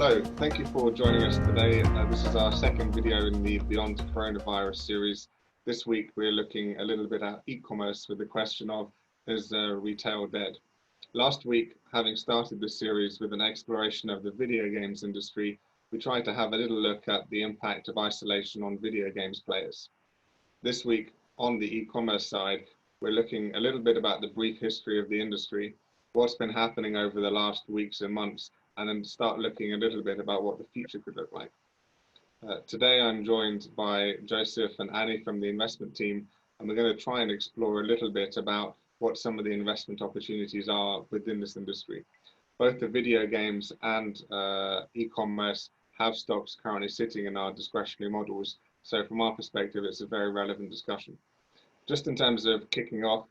Hello, thank you for joining us today. This is our second video in the Beyond Coronavirus series. This week we're looking a little bit at e-commerce with the question of, is retail dead? Last week, having started this series with an exploration of the video games industry, we tried to have a little look at the impact of isolation on video games players. This week, on the e-commerce side, we're looking a little bit about the brief history of the industry, what's been happening over the last weeks and months, and then start looking a little bit about what the future could look like. Today I'm joined by Joseph and Annie from the investment team, and we're going to try and explore a little bit about what some of the investment opportunities are within this industry. Both the video games and e-commerce have stocks currently sitting in our discretionary models, so from our perspective it's a very relevant discussion. Just in terms of kicking off,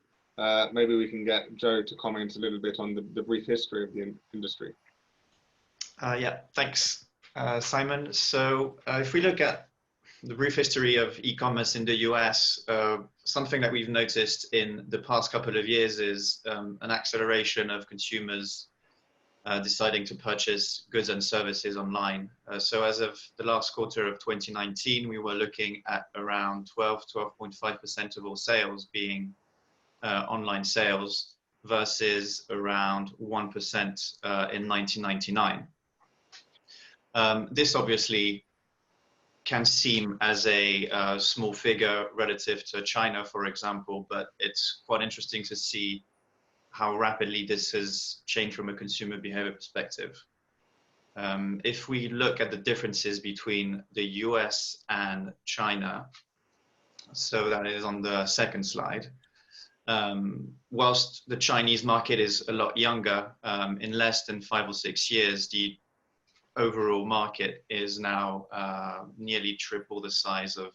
maybe we can get Joe to comment a little bit on the brief history of the industry. Yeah, thanks, Simon. So if we look at the brief history of e-commerce in the US, something that we've noticed in the past couple of years is an acceleration of consumers deciding to purchase goods and services online. So as of the last quarter of 2019, we were looking at around 12.5% of all sales being online sales versus around 1% in 1999. This obviously can seem as a small figure relative to China, for example, but it's quite interesting to see how rapidly this has changed from a consumer behavior perspective. If we look at the differences between the US and China, so that is on the second slide, whilst the Chinese market is a lot younger, in less than 5 or 6 years, the overall market is now nearly triple the size of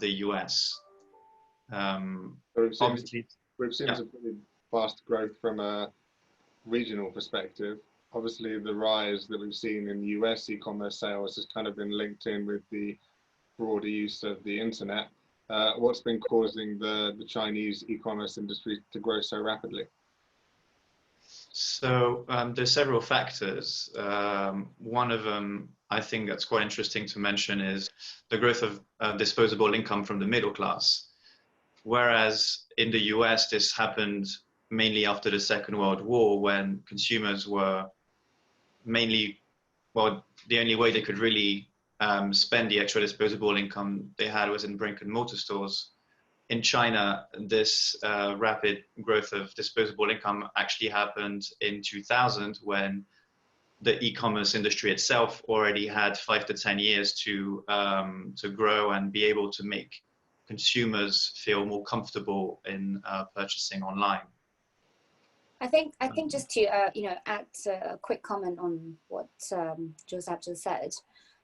the US. We've seen some pretty fast growth from a regional perspective. Obviously, the rise that we've seen in US e-commerce sales has kind of been linked in with the broader use of the internet. What's been causing the Chinese e-commerce industry to grow so rapidly? So there's several factors. One of them, I think that's quite interesting to mention, is the growth of disposable income from the middle class. Whereas in the US, this happened mainly after the Second World War, when consumers were mainly, well, the only way they could really spend the extra disposable income they had was in brick and mortar stores. In China, this rapid growth of disposable income actually happened in 2000, when the e-commerce industry itself already had 5 to 10 years to grow and be able to make consumers feel more comfortable in purchasing online. I think just to add a quick comment on what Joseph just said.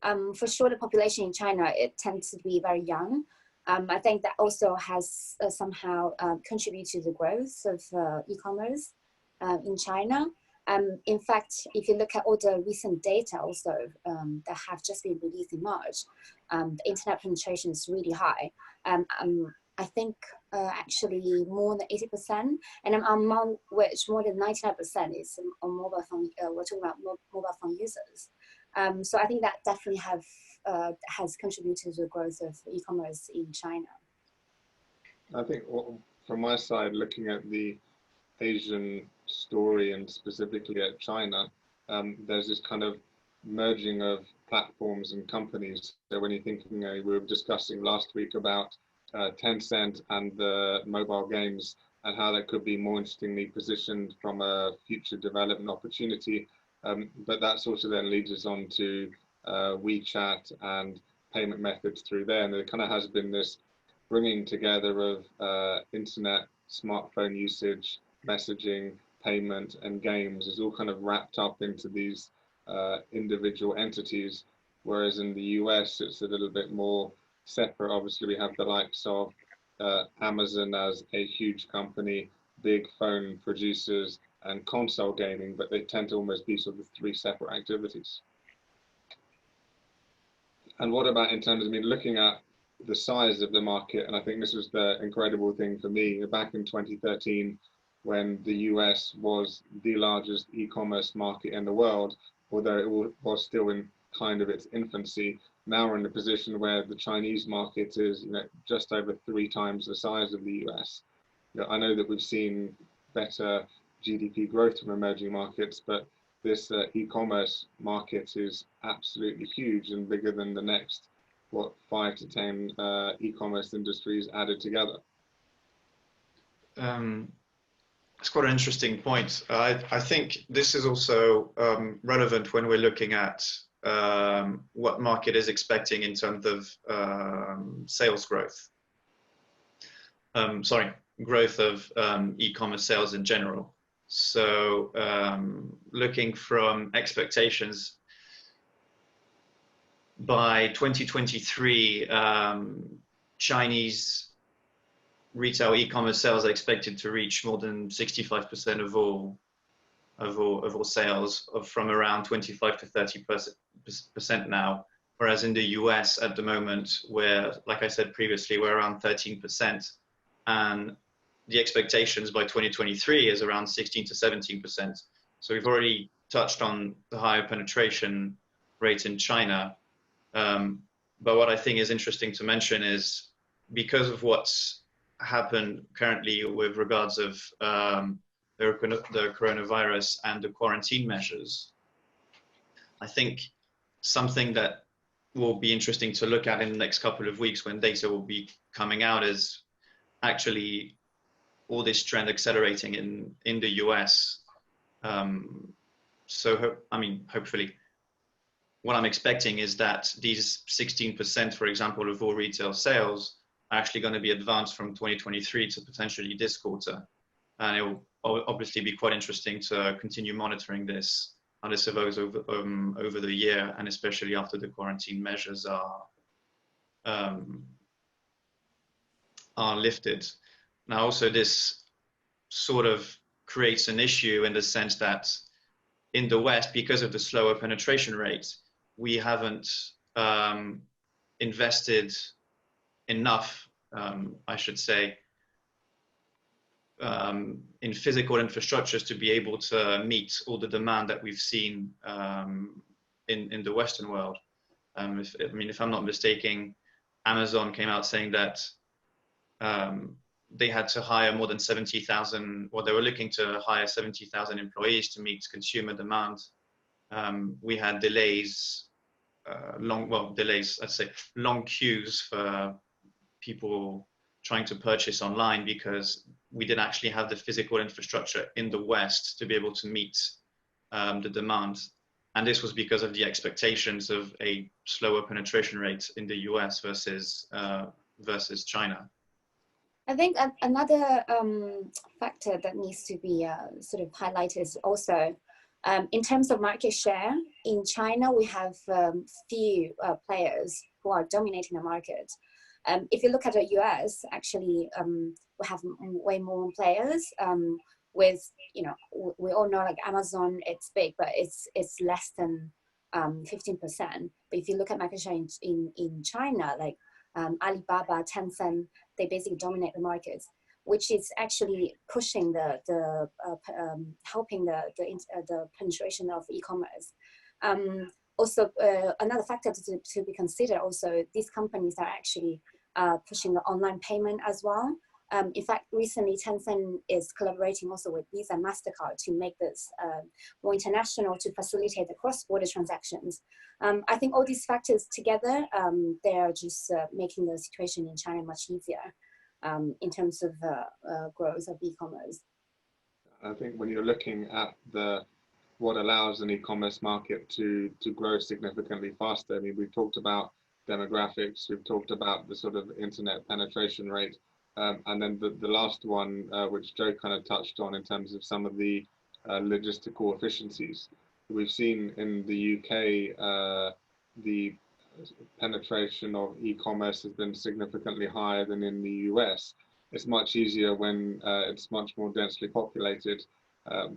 For sure, the population in China, it tends to be very young. I think that also has somehow contributed to the growth of e-commerce in China. In fact, if you look at all the recent data also that have just been released in March, the internet penetration is really high. I think actually more than 80%, and among which more than 99% is on mobile phone. We're talking about mobile phone users. So I think that definitely has contributed to the growth of e-commerce in China. I think from my side, looking at the Asian story and specifically at China, there's this kind of merging of platforms and companies. So when you're thinking, we were discussing last week about Tencent and the mobile games and how that could be more interestingly positioned from a future development opportunity. But that sort of then leads us on to WeChat and payment methods through there. And there kind of has been this bringing together of internet, smartphone usage, messaging, payment, and games is all kind of wrapped up into these individual entities. Whereas in the US, it's a little bit more separate. Obviously, we have the likes of Amazon as a huge company, big phone producers, and console gaming, but they tend to almost be sort of 3 separate activities. And what about in terms of looking at the size of the market? And I think this was the incredible thing for me back in 2013, when the US was the largest e-commerce market in the world. although was still in kind of its infancy. Now we're in a position where the Chinese market is, just over 3 times the size of the US. I know that we've seen better GDP growth from emerging markets, but this e-commerce market is absolutely huge and bigger than the next, 5 to 10 e-commerce industries added together. It's quite an interesting point. I think this is also relevant when we're looking at what market is expecting in terms of sales growth. Growth of e-commerce sales in general. So looking from expectations, by 2023, Chinese retail e-commerce sales are expected to reach more than 65% of all sales, from around 25 to 30% now. Whereas in the US at the moment, where, like I said previously, we're around 13%, and the expectations by 2023 is around 16 to 17%. So we've already touched on the higher penetration rate in China. But what I think is interesting to mention is, because of what's happened currently with regards of the coronavirus and the quarantine measures, I think something that will be interesting to look at in the next couple of weeks when data will be coming out is actually all this trend accelerating in the US. Hopefully, what I'm expecting is that these 16%, for example, of all retail sales are actually going to be advanced from 2023 to potentially this quarter. And it will obviously be quite interesting to continue monitoring this, how this evolves over the year, and especially after the quarantine measures are lifted. Now, also this sort of creates an issue in the sense that in the West, because of the slower penetration rate, we haven't invested enough, I should say, in physical infrastructures to be able to meet all the demand that we've seen in the Western world. If I'm not mistaken, Amazon came out saying that they had to hire more than 70,000, or they were looking to hire 70,000 employees to meet consumer demand. We had delays, long queues for people trying to purchase online because we didn't actually have the physical infrastructure in the West to be able to meet the demand. And this was because of the expectations of a slower penetration rate in the US versus China. I think another factor that needs to be sort of highlighted is also in terms of market share. In China, we have few players who are dominating the market. If you look at the US, actually, we have way more players. With, we all know, like Amazon, it's big, but it's less than 15%. But if you look at market share in China, like Alibaba, Tencent, they basically dominate the markets, which is actually pushing helping the penetration of e-commerce. Also, another factor to be considered, also, these companies are actually pushing the online payment as well. In fact, recently Tencent is collaborating also with Visa and MasterCard to make this more international, to facilitate the cross-border transactions. I think all these factors together, they are just making the situation in China much easier in terms of growth of e-commerce. I think when you're looking at what allows an e-commerce market to grow significantly faster, we've talked about demographics, we've talked about the sort of internet penetration rate, and then the last one, which Joe kind of touched on in terms of some of the logistical efficiencies. We've seen in the UK, the penetration of e-commerce has been significantly higher than in the US. It's much easier when it's much more densely populated,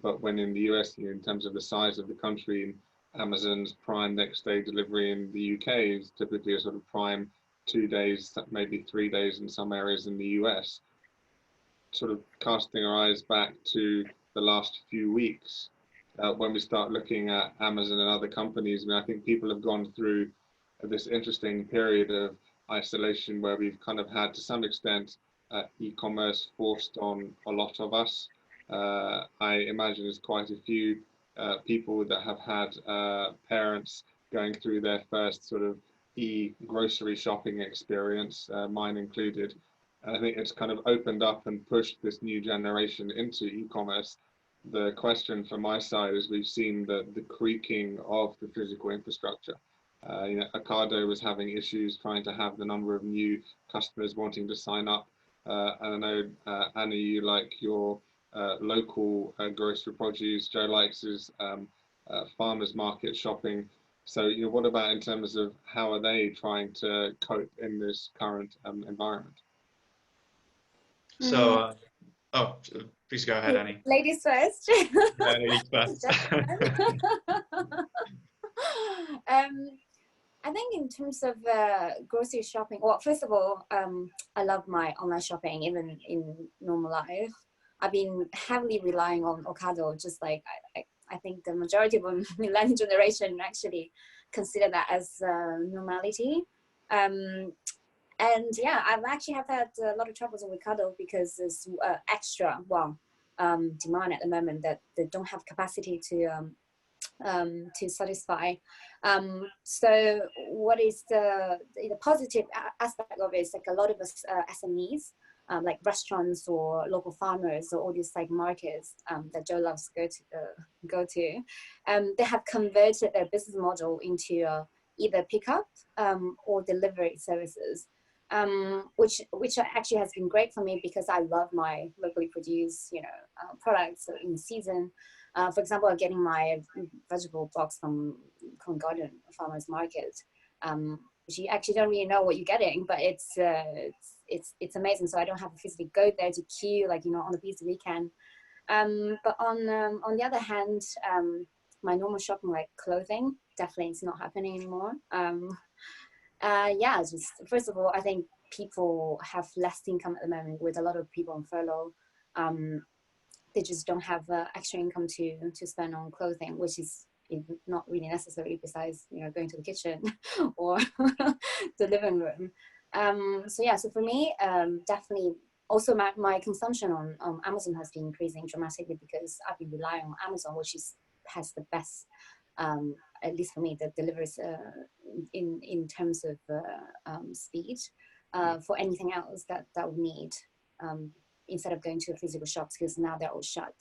but when in the US, in terms of the size of the country, Amazon's Prime next day delivery in the UK is typically a sort of Prime 2 days, maybe 3 days in some areas in the US. Sort of casting our eyes back to the last few weeks, when we start looking at Amazon and other companies. I mean, I think people have gone through this interesting period of isolation where we've kind of had, to some extent, e-commerce forced on a lot of us. I imagine there's quite a few people that have had parents going through their first sort of e-grocery shopping experience, mine included. And I think it's kind of opened up and pushed this new generation into e-commerce. The question from my side is we've seen the creaking of the physical infrastructure. Ocado was having issues trying to have the number of new customers wanting to sign up. And I know, Anna, you like your local grocery produce. Joe likes his farmers market shopping. So, what about in terms of how are they trying to cope in this current environment? So, please go ahead, Annie. Ladies first. Yeah, ladies first. I think in terms of grocery shopping, well, first of all, I love my online shopping, even in normal life. I've been heavily relying on Ocado, just like I think the majority of the millennial generation actually consider that as normality. And yeah, I've actually have had a lot of troubles with Ocado because there's extra demand at the moment that they don't have capacity to satisfy. So what is the positive aspect of it is like a lot of us SMEs, like restaurants or local farmers or all these like markets that Joe loves go to, they have converted their business model into either pickup or delivery services. Which actually has been great for me because I love my locally produced, products in season. For example, I'm getting my vegetable box from Garden Farmers Market, which you actually don't really know what you're getting, but it's amazing. So I don't have to physically go there to queue on a busy weekend. But on the other hand, my normal shopping like clothing definitely is not happening anymore. Just first of all, I think people have less income at the moment with a lot of people on furlough. They just don't have extra income to spend on clothing, which is not really necessary besides going to the kitchen or the living room. So for me, definitely also my consumption on Amazon has been increasing dramatically because I've been relying on Amazon, which has the best, at least for me, that delivers in terms of speed for anything else that would need instead of going to the physical shops, because now they're all shut.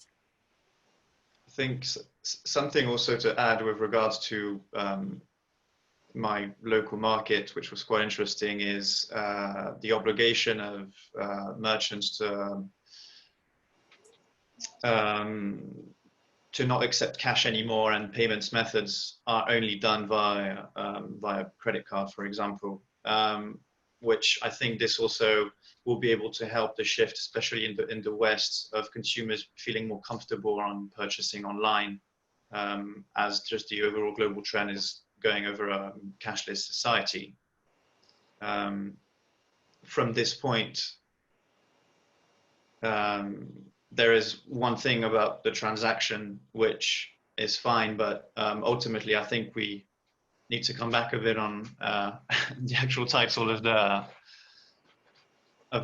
I think something also to add with regards to my local market, which was quite interesting, is the obligation of merchants to not accept cash anymore, and payments methods are only done via credit card, for example, which I think this also will be able to help the shift, especially in the West, of consumers feeling more comfortable on purchasing online, as just the overall global trend is going over a cashless society. From this point, there is one thing about the transaction which is fine, but ultimately I think we need to come back a bit on the actual title of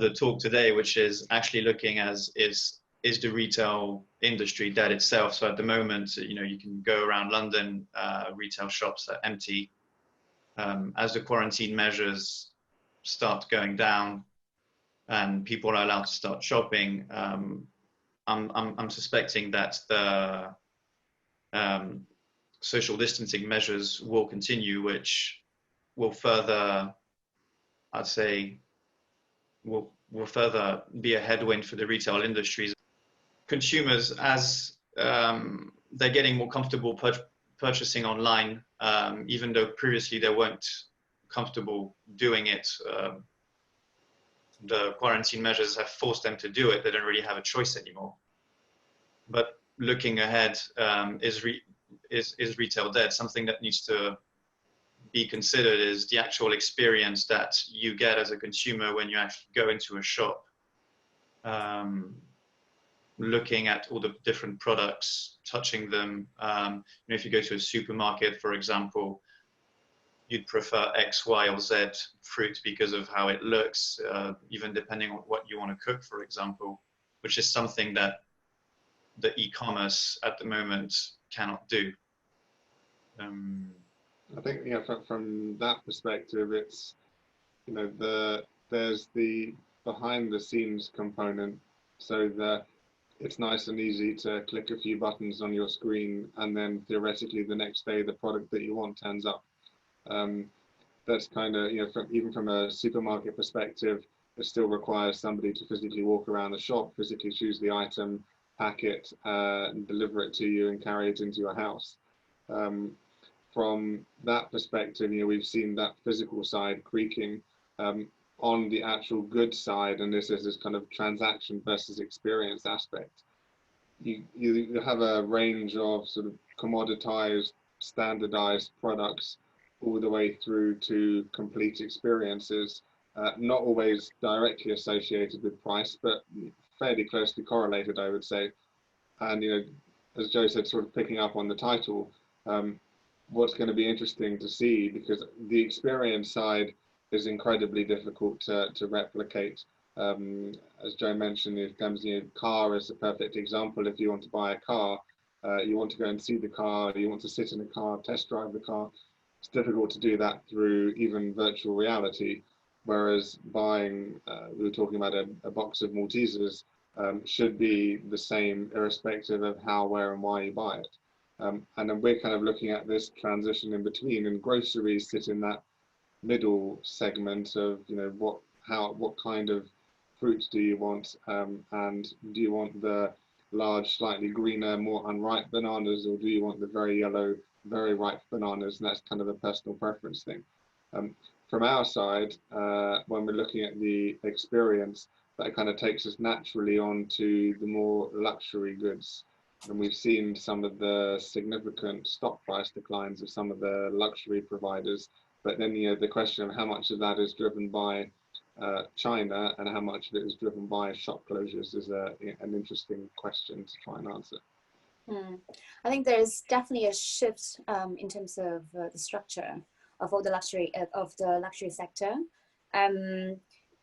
the talk today, which is actually looking is the retail industry dead itself. So at the moment, you can go around London, retail shops are empty. As the quarantine measures start going down and people are allowed to start shopping, I'm suspecting that the social distancing measures will continue, which will further, I'd say, will further be a headwind for the retail industries. Consumers, as they're getting more comfortable purchasing online, even though previously they weren't comfortable doing it, the quarantine measures have forced them to do it. They don't really have a choice anymore. But looking ahead, is retail dead? Something that needs to be considered is the actual experience that you get as a consumer when you actually go into a shop. looking at all the different products, touching them. If you go to a supermarket, for example, you'd prefer X, Y, or Z fruit because of how it looks, even depending on what you want to cook, for example, which is something that the e-commerce at the moment cannot do. I think from that perspective, it's there's the behind the scenes component, so that it's nice and easy to click a few buttons on your screen, and then theoretically the next day the product that you want turns up. That's kind of, even from a supermarket perspective, it still requires somebody to physically walk around the shop, physically choose the item, pack it, and deliver it to you and carry it into your house. From that perspective, we've seen that physical side creaking. On the actual goods side, and this is this kind of transaction versus experience aspect, you have a range of sort of commoditized, standardized products all the way through to complete experiences, not always directly associated with price, but fairly closely correlated, I would say. And as Joe said, sort of picking up on the title, what's going to be interesting to see, because the experience side is incredibly difficult to replicate. As Joe mentioned, it comes, car is a perfect example. If you want to buy a car, you want to go and see the car, you want to sit in a car, test drive the car. It's difficult to do that through even virtual reality, whereas buying, we were talking about a box of Maltesers, should be the same irrespective of how, where and why you buy it. And then we're kind of looking at this transition in between, and groceries sit in that middle segment of what kind of fruits do you want, and do you want the large, slightly greener, more unripe bananas, or do you want the very yellow, very ripe bananas? And that's kind of a personal preference thing. From our side, when we're looking at the experience, that kind of takes us naturally on to the more luxury goods. And we've seen some of the significant stock price declines of some of the luxury providers. But then, the question of how much of that is driven by China and how much of it is driven by shop closures is an interesting question to try and answer. I think there's definitely a shift in terms of the structure of all the luxury sector,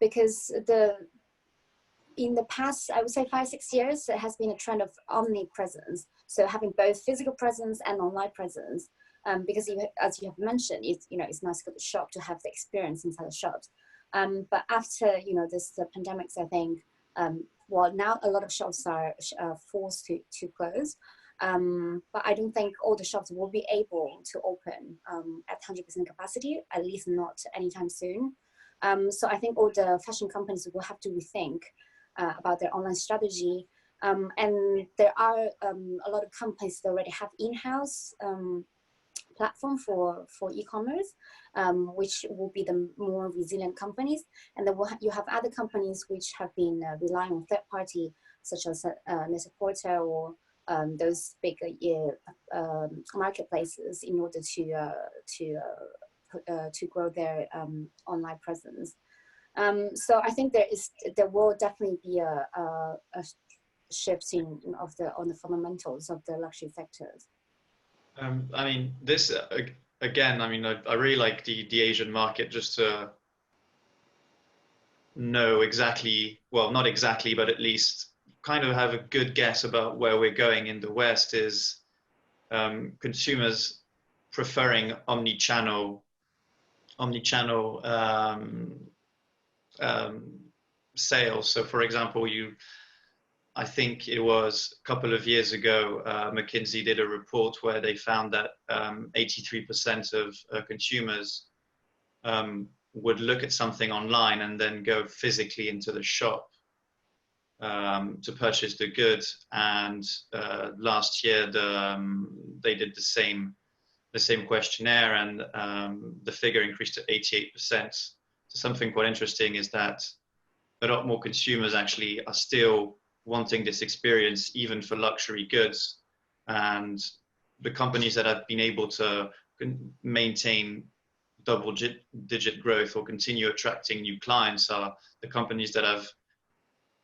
because in the past, I would say 5-6 years, there has been a trend of omnipresence. So having both physical presence and online presence. Because as you have mentioned, it's nice to go to the shop to have the experience inside the shops. But after this pandemics, I think now a lot of shops are forced to close. But I don't think all the shops will be able to open at 100% capacity, at least not anytime soon. So I think all the fashion companies will have to rethink about their online strategy. And there are a lot of companies that already have in-house platform for e-commerce, which will be the more resilient companies. And then you have other companies which have been relying on third party, such as Net-a-Porter or those big marketplaces in order to grow their online presence. So I think there will definitely be a shift on the fundamentals of the luxury sectors. I mean, this again. I mean, I really like the Asian market, just to know exactly, well, not exactly, but at least kind of have a good guess about where we're going in the West. Is consumers preferring omni-channel sales. So, for example, I think it was a couple of years ago, McKinsey did a report where they found that 83% of consumers would look at something online and then go physically into the shop to purchase the goods. And last year, they did the same questionnaire, and the figure increased to 88%. So something quite interesting is that a lot more consumers actually are still wanting this experience, even for luxury goods. And the companies that have been able to maintain double-digit growth or continue attracting new clients are the companies that have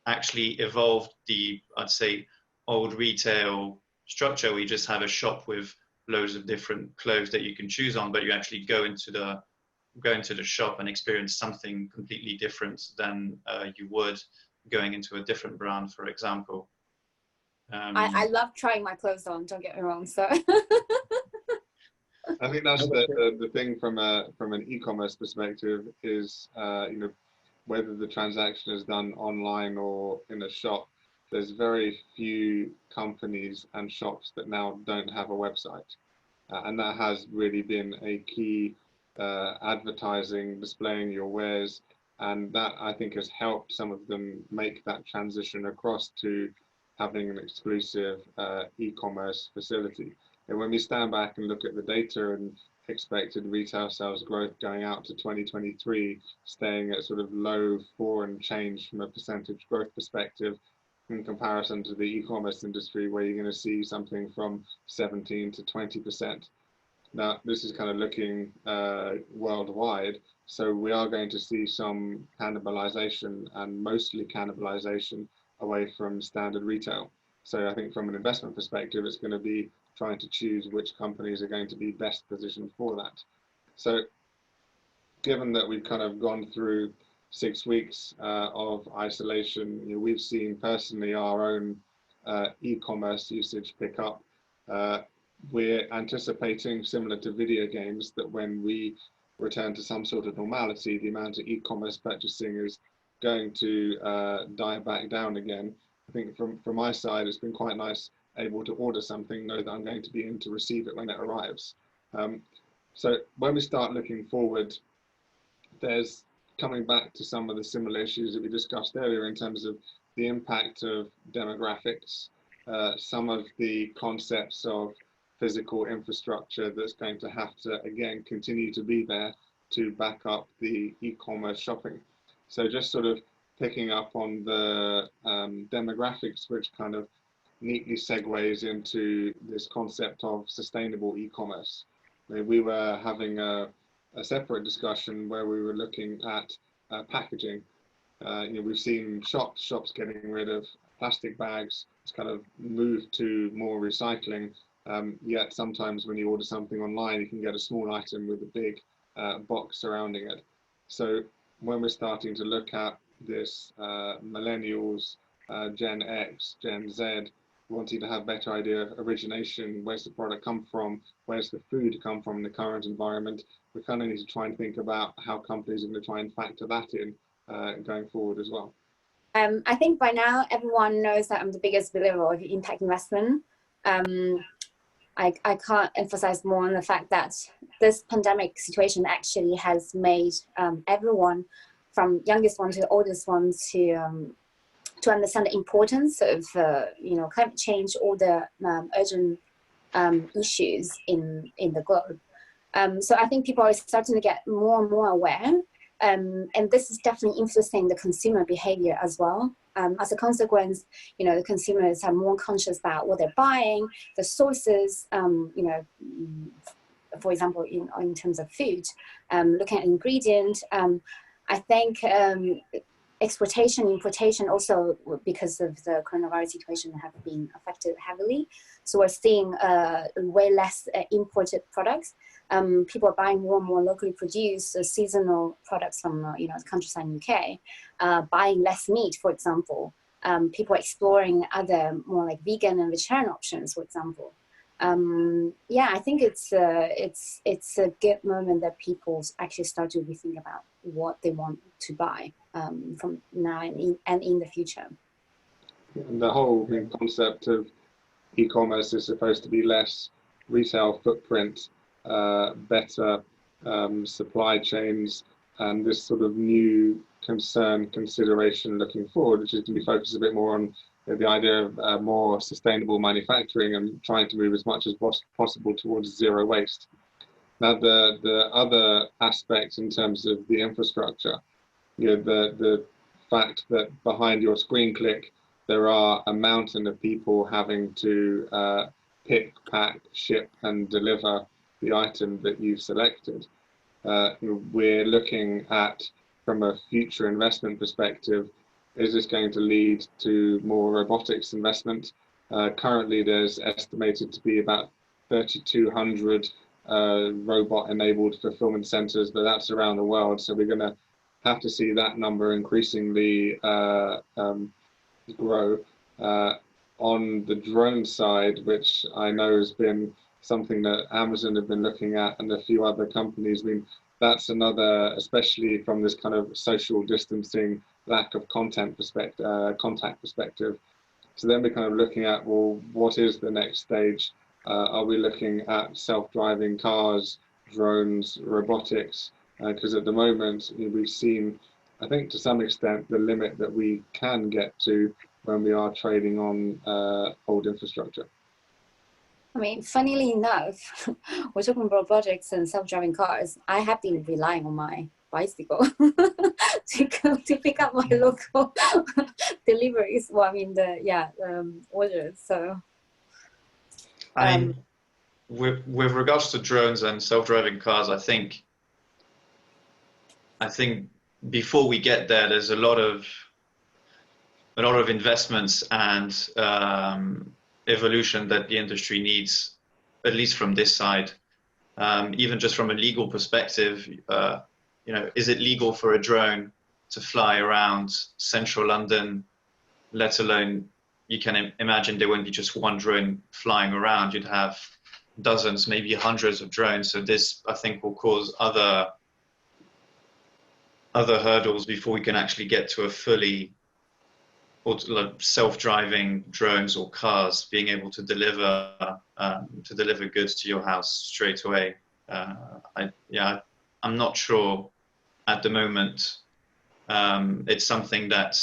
actually evolved the, I'd say, old retail structure where you just have a shop with loads of different clothes that you can choose on, but you actually go into the shop and experience something completely different than you would going into a different brand, for example. I love trying my clothes on, don't get me wrong. So I think that's the thing from an e-commerce perspective is, you know, whether the transaction is done online or in a shop, there's very few companies and shops that now don't have a website. And that has really been a key advertising, displaying your wares. And that, I think, has helped some of them make that transition across to having an exclusive e-commerce facility. And when we stand back and look at the data and expected retail sales growth going out to 2023, staying at sort of low 4 and change from a percentage growth perspective, in comparison to the e-commerce industry, where you're going to see something from 17 to 20%. Now, this is kind of looking worldwide, so we are going to see some cannibalization, and mostly cannibalization away from standard retail. So I think from an investment perspective, it's going to be trying to choose which companies are going to be best positioned for that. So given that we've kind of gone through 6 weeks of isolation, you know, we've seen personally our own e-commerce usage pick up. We're anticipating, similar to video games, that when we return to some sort of normality, the amount of e-commerce purchasing is going to die back down again. I think from my side, it's been quite nice able to order something, know that I'm going to be in to receive it when it arrives. So when we start looking forward, there's coming back to some of the similar issues that we discussed earlier in terms of the impact of demographics, some of the concepts of physical infrastructure that's going to have to, again, continue to be there to back up the e-commerce shopping. So just sort of picking up on the demographics, which kind of neatly segues into this concept of sustainable e-commerce. We were having a separate discussion where we were looking at packaging. You know, we've seen shops getting rid of plastic bags. It's kind of moved to more recycling. Yet sometimes when you order something online, you can get a small item with a big box surrounding it. So when we're starting to look at this, millennials, Gen X, Gen Z, wanting to have better idea of origination, where's the product come from, where's the food come from in the current environment, we kind of need to try and think about how companies are going to try and factor that in going forward as well. I think by now everyone knows that I'm the biggest believer of impact investment. I can't emphasize more on the fact that this pandemic situation actually has made everyone, from youngest one to the oldest one, to understand the importance of you know, climate change, all the urgent issues in the globe. So I think people are starting to get more and more aware, and this is definitely influencing the consumer behavior as well. As a consequence, you know, the consumers are more conscious about what they're buying, the sources, you know, for example, in terms of food, looking at ingredients. I think exportation, importation also, because of the coronavirus situation, have been affected heavily. So we're seeing way less imported products. People are buying more and more locally produced seasonal products from you know, the countryside in UK, buying less meat, for example. People are exploring other more like vegan and vegetarian options, for example. Yeah, I think it's a good moment that people actually start to rethink about what they want to buy from now and in the future. And the whole concept of e-commerce is supposed to be less retail footprint, better supply chains, and this sort of new consideration looking forward, which is going to be focused a bit more on the idea of more sustainable manufacturing and trying to move as much as possible towards zero waste. Now, the other aspects in terms of the infrastructure, you know, the fact that behind your screen click, there are a mountain of people having to pick, pack, ship, and deliver the item that you've selected. We're looking at, from a future investment perspective, is this going to lead to more robotics investment? Currently, there's estimated to be about 3,200 robot-enabled fulfillment centers, but that's around the world. So we're going to have to see that number increasingly grow. On the drone side, which I know has been something that Amazon have been looking at and a few other companies, I mean, that's another, especially from this kind of social distancing, lack of contact perspective. So then we're kind of looking at, well, what is the next stage? Are we looking at self-driving cars, drones, robotics? Because at the moment, we've seen, I think to some extent, the limit that we can get to when we are trading on old infrastructure. I mean, funnily enough, we're talking about robotics and self-driving cars. I have been relying on my bicycle to pick up my local deliveries. Well, I mean, orders. So, I mean, with regards to drones and self-driving cars, I think before we get there, there's a lot of investments and evolution that the industry needs, at least from this side. Even just from a legal perspective, is it legal for a drone to fly around central London? Let alone, you can imagine there won't be just one drone flying around. You'd have dozens, maybe hundreds of drones. So this, I think, will cause other hurdles before we can actually get to a fully self-driving drones or cars being able to deliver goods to your house straight away. I'm not sure at the moment. It's something that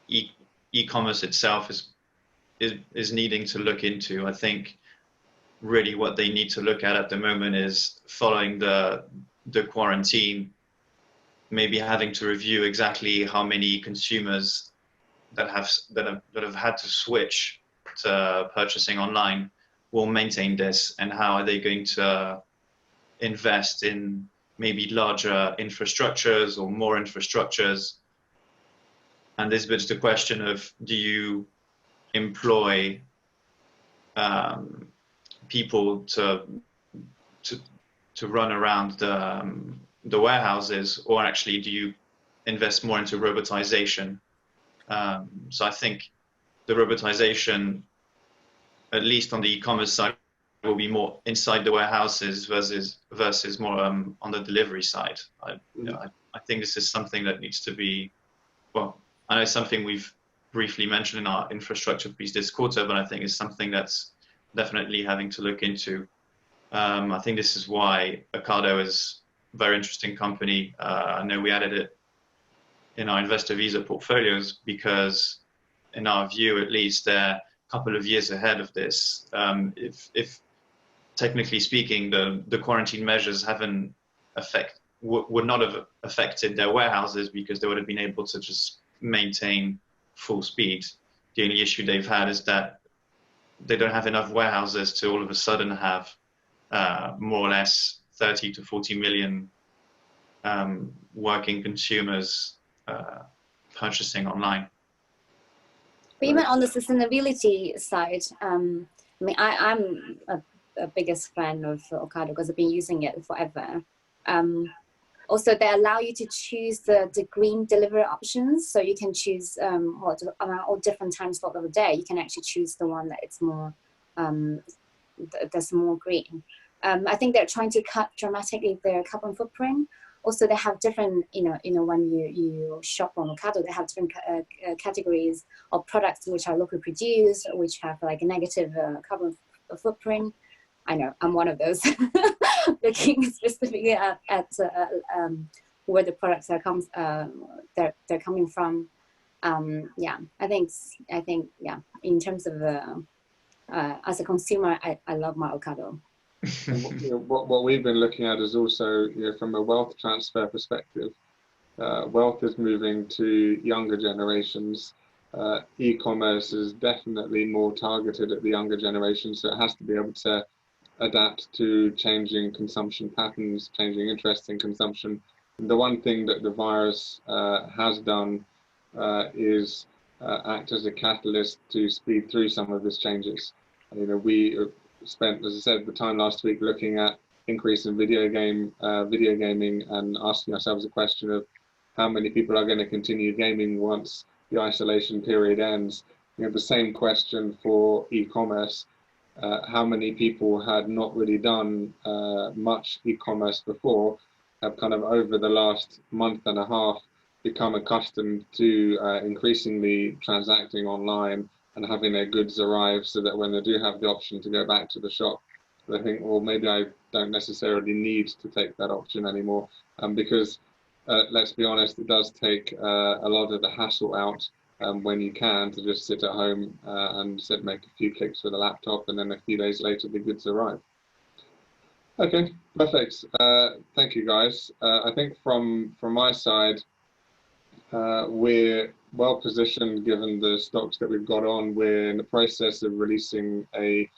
e-commerce itself is needing to look into. I think really what they need to look at the moment is following the quarantine, maybe having to review exactly how many consumers that have had to switch to purchasing online will maintain this, and how are they going to invest in maybe larger infrastructures or more infrastructures. And this begs the question of, do you employ people to run around the warehouses, or actually do you invest more into robotization? So I think the robotization, at least on the e-commerce side, will be more inside the warehouses versus more on the delivery side. I think this is something that needs to be, well, I know it's something we've briefly mentioned in our infrastructure piece this quarter, but I think it's something that's definitely having to look into. I think this is why Ocado is a very interesting company. I know we added it in our investor visa portfolios because, in our view at least, they're a couple of years ahead of this. If technically speaking, the quarantine measures would not have affected their warehouses, because they would have been able to just maintain full speed. The only issue they've had is that they don't have enough warehouses to all of a sudden have more or less 30 to 40 million working consumers purchasing online. But even on the sustainability side, I mean, I'm a biggest fan of Ocado because I've been using it forever. Also, they allow you to choose the green delivery options, so you can choose around all different times of the day. You can actually choose the one that it's more that's more green. I think they're trying to cut dramatically their carbon footprint. Also, they have different, when you shop on Ocado, they have different categories of products which are locally produced, which have like a negative carbon footprint. I know, I'm one of those, looking specifically at where the products are they're coming from. I think in terms of as a consumer, I love my Ocado. What we've been looking at is also, from a wealth transfer perspective, wealth is moving to younger generations. E-commerce is definitely more targeted at the younger generation, so it has to be able to adapt to changing consumption patterns, changing interest in consumption. And the one thing that the virus has done is act as a catalyst to speed through some of these changes. You know, we spent, as I said, the time last week looking at increase in video gaming and asking ourselves the question of how many people are going to continue gaming once the isolation period ends. You know, the same question for e-commerce. How many people had not really done much e-commerce before have kind of over the last month and a half become accustomed to increasingly transacting online and having their goods arrive, so that when they do have the option to go back to the shop, they think, well, maybe I don't necessarily need to take that option anymore, because let's be honest, it does take a lot of the hassle out when you can, to just sit at home and make a few clicks with a laptop, and then a few days later the goods arrive. Okay, perfect. Thank you, guys. I think from my side, we're well positioned given the stocks that we've got on. We're in the process of releasing a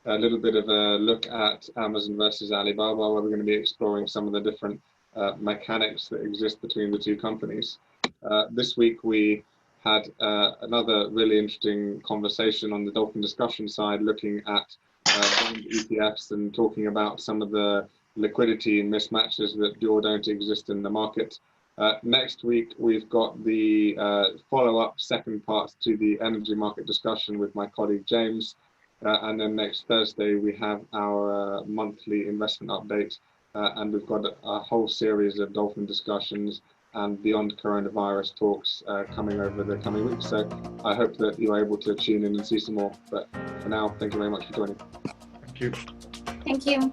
little bit of a look at Amazon versus Alibaba, where we're going to be exploring some of the different mechanics that exist between the two companies. This week we had another really interesting conversation on the Dolfin discussion side, looking at ETFs and talking about some of the liquidity mismatches that do or don't exist in the market. Next week, we've got the follow-up second part to the energy market discussion with my colleague James. And then next Thursday, we have our monthly investment update. And we've got a whole series of Dolfin discussions and beyond coronavirus talks coming over the coming weeks. So I hope that you're able to tune in and see some more. But for now, thank you very much for joining. Thank you. Thank you.